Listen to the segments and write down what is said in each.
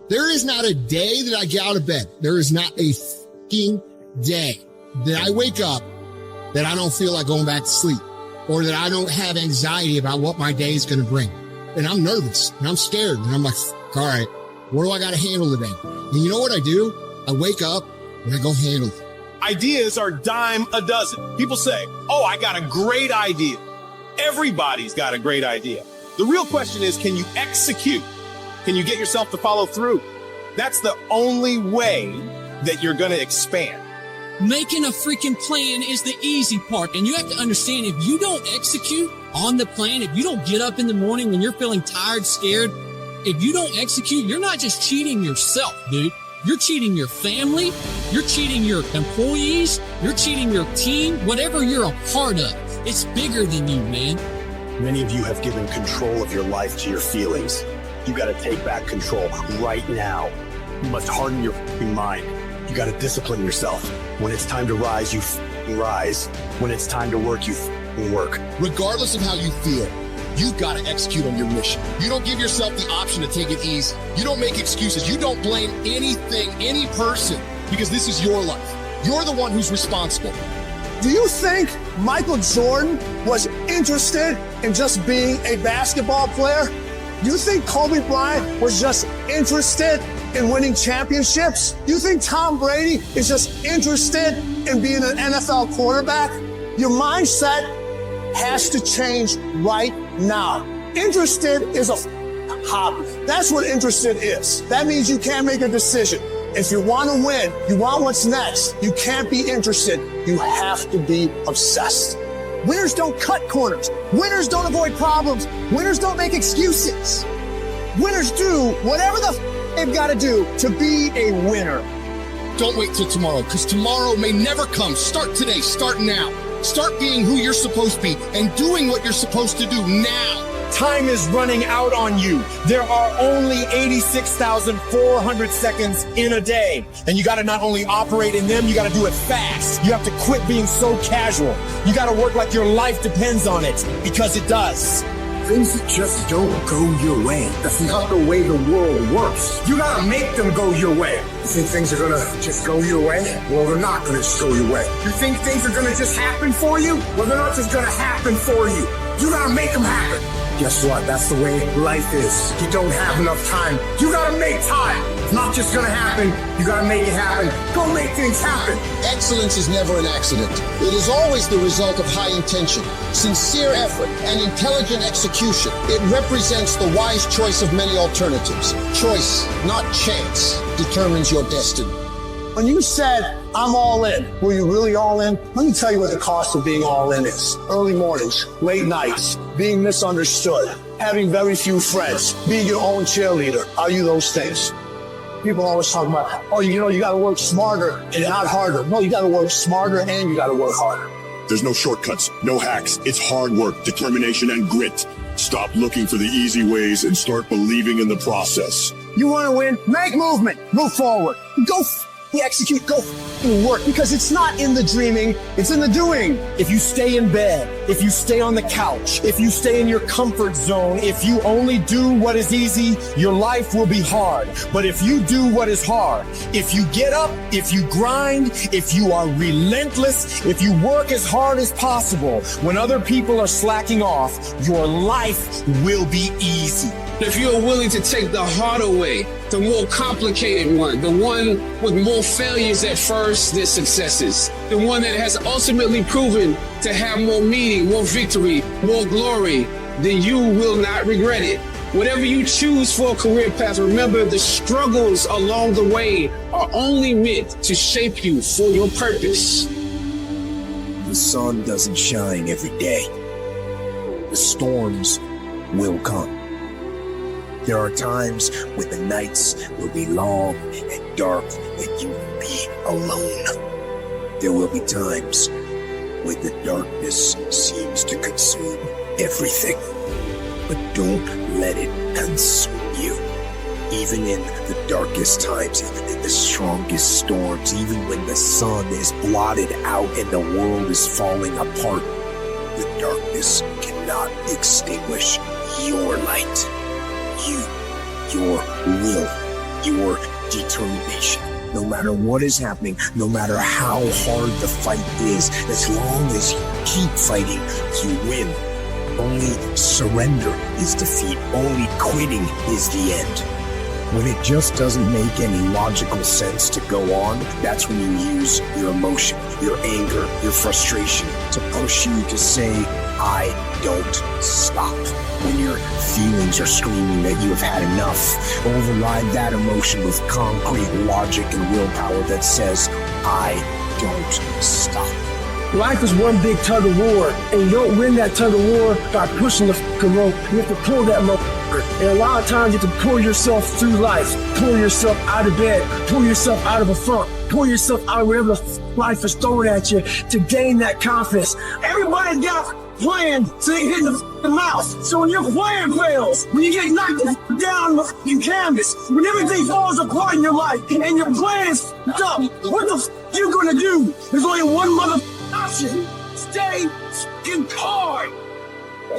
There is not a day that I get out of bed. There is not a fucking day that I wake up that I don't feel like going back to sleep, or that I don't have anxiety about what my day is going to bring. And I'm nervous and I'm scared and I'm like, all right, what do I got to handle today? And you know what I do? I wake up and I go handle it. Ideas are dime a dozen. People say, oh, I got a great idea. Everybody's got a great idea. The real question is, can you execute? Can you get yourself to follow through? That's the only way that you're going to expand. Making a freaking plan is the easy part. And you have to understand, if you don't execute on the plan, if you don't get up in the morning when you're feeling tired, scared, if you don't execute, you're not just cheating yourself, dude. You're cheating your family. You're cheating your employees. You're cheating your team, whatever you're a part of. It's bigger than you, man. Many of you have given control of your life to your feelings. You got to take back control right now. You must harden your mind. You got to discipline yourself. When it's time to rise, you rise. When it's time to work, you work. Regardless of how you feel, you got to execute on your mission. You don't give yourself the option to take it easy. You don't make excuses. You don't blame anything, any person, because this is your life. You're the one who's responsible. Do you think Michael Jordan was interested in just being a basketball player? Do you think Kobe Bryant was just interested in winning championships? Do you think Tom Brady is just interested in being an NFL quarterback? Your mindset has to change right now. Interested is a hobby. That's what interested is. That means you can't make a decision. If you want to win, you want what's next, you can't be interested. You have to be obsessed. Winners don't cut corners. Winners don't avoid problems. Winners don't make excuses. Winners do whatever they've got to do to be a winner. Don't wait till tomorrow, because tomorrow may never come. Start today. Start now. Start being who you're supposed to be and doing what you're supposed to do now. Time is running out on you. There are only 86,400 seconds in a day. And you got to not only operate in them, you got to do it fast. You have to quit being so casual. You got to work like your life depends on it, because it does. Things just don't go your way. That's not the way the world works. You gotta make them go your way. You think things are gonna just go your way? Well, they're not gonna just go your way. You think things are gonna just happen for you? Well, they're not just gonna happen for you. You gotta make them happen. Guess what? That's the way life is. You don't have enough time. You gotta make time. It's not just gonna happen. You gotta make it happen. Go make things happen. Excellence is never an accident. It is always the result of high intention, sincere effort, and intelligent execution. It represents the wise choice of many alternatives. Choice, not chance, determines your destiny. When you said, I'm all in, were you really all in? Let me tell you what the cost of being all in is. Early mornings, late nights, being misunderstood, having very few friends, being your own cheerleader. Are you those things? People always talk about, oh, you got to work smarter and not harder. No, you got to work smarter and you got to work harder. There's no shortcuts, no hacks. It's hard work, determination, and grit. Stop looking for the easy ways and start believing in the process. You want to win? Make movement. Move forward. Go execute. Go work, because it's not in the dreaming. It's in the doing. If you stay in bed, if you stay on the couch, if you stay in your comfort zone, if you only do what is easy, your life will be hard. But if you do what is hard, if you get up, if you grind, if you are relentless, if you work as hard as possible, when other people are slacking off, your life will be easy. If you're willing to take the harder way, the more complicated one, the one with more failures at first than successes, the one that has ultimately proven to have more meaning, more victory, more glory, then you will not regret it. Whatever you choose for a career path, remember the struggles along the way are only meant to shape you for your purpose. The sun doesn't shine every day. The storms will come. There are times when the nights will be long and dark and you will be alone. There will be times when the darkness seems to consume everything. But don't let it consume you. Even in the darkest times, even in the strongest storms, even when the sun is blotted out and the world is falling apart, the darkness cannot extinguish your light. Your will your determination. No matter what is happening, no matter how hard the fight is, as long as you keep fighting, you win. Only surrender is defeat. Only quitting is the end. When it just doesn't make any logical sense to go on, that's when you use your emotion, your anger, your frustration to push you to say, I don't stop. When your feelings are screaming that you have had enough, override that emotion with concrete logic and willpower that says, I don't stop. Life is one big tug of war, and you don't win that tug of war by pushing the fucking rope. You have to pull that rope. And a lot of times you have to pull yourself through life, pull yourself out of bed, pull yourself out of a funk, pull yourself out of wherever life is throwing at you to gain that confidence. Everybody's got a plan so they hit the mouth. So when your plan fails, when you get knocked down in canvas, when everything falls apart in your life and your plan is up, what the f you gonna do? There's only one option. Stay f***ing hard.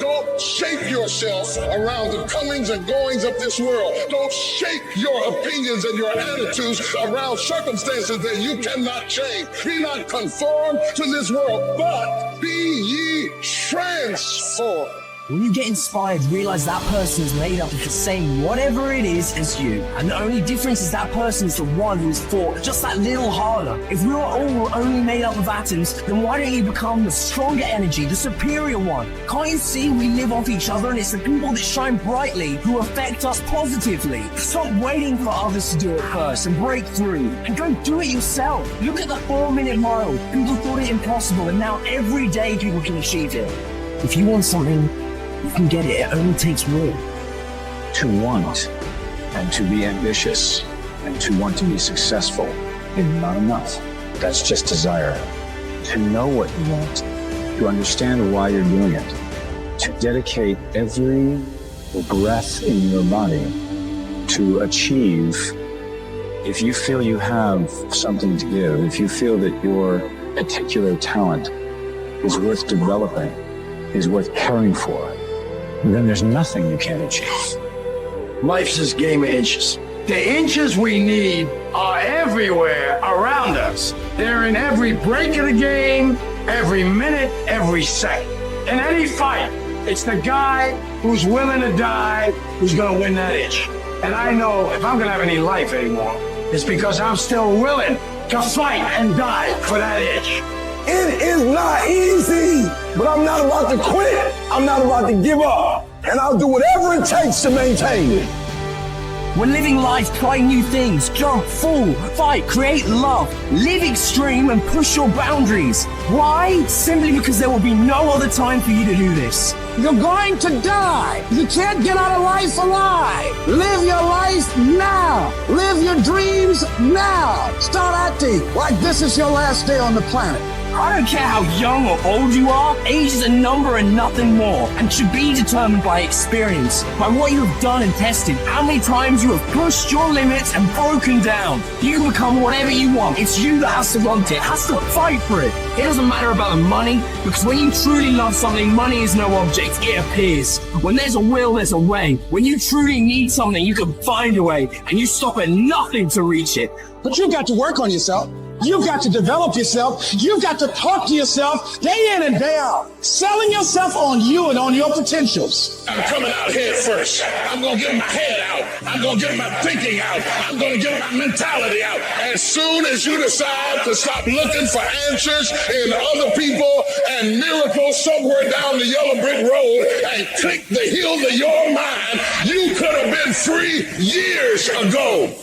Don't shape yourself around the comings and goings of this world. Don't shape your opinions and your attitudes around circumstances that you cannot change. Be not conformed to this world, but be ye transformed. When you get inspired, realize that person is made up of the same whatever it is as you. And the only difference is that person is the one who's fought just that little harder. If we are all only made up of atoms, then why don't you become the stronger energy, the superior one? Can't you see we live off each other, and it's the people that shine brightly who affect us positively? Stop waiting for others to do it first and break through, and go do it yourself. Look at the 4-minute mile. People thought it impossible, and now every day people can achieve it. If you want something, you can get it. It only takes will. To want and to be ambitious and to want to be successful is not enough. That's just desire. To know what you want, to understand why you're doing it, to dedicate every breath in your body to achieve. If you feel you have something to give, if you feel that your particular talent is worth developing, is worth caring for, then there's nothing you can't achieve. Life's this game of inches. The inches we need are everywhere around us. They're in every break of the game, every minute, every second. In any fight, it's the guy who's willing to die who's gonna win that inch. And I know if I'm gonna have any life anymore, it's because I'm still willing to fight and die for that inch. It is not easy, but I'm not about to quit. I'm not about to give up. And I'll do whatever it takes to maintain it. When living life, try new things, jump, fall, fight, create love, live extreme and push your boundaries. Why? Simply because there will be no other time for you to do this. You're going to die. You can't get out of life alive. Live your life now. Live your dreams now. Start acting like this is your last day on the planet. I don't care how young or old you are, age is a number and nothing more, and should be determined by experience, by what you have done and tested, how many times you have pushed your limits and broken down. You can become whatever you want. It's you that has to want it, has to fight for it. It doesn't matter about the money, because when you truly love something, money is no object, it appears. When there's a will, there's a way. When you truly need something, you can find a way, and you stop at nothing to reach it. But you've got to work on yourself. You've got to develop yourself. You've got to talk to yourself day in and day out, selling yourself on you and on your potentials. I'm coming out head first. I'm going to get my head out. I'm going to get my thinking out. I'm going to get my mentality out. As soon as you decide to stop looking for answers in other people and miracles somewhere down the yellow brick road and click the heels of your mind, you could have been free years ago.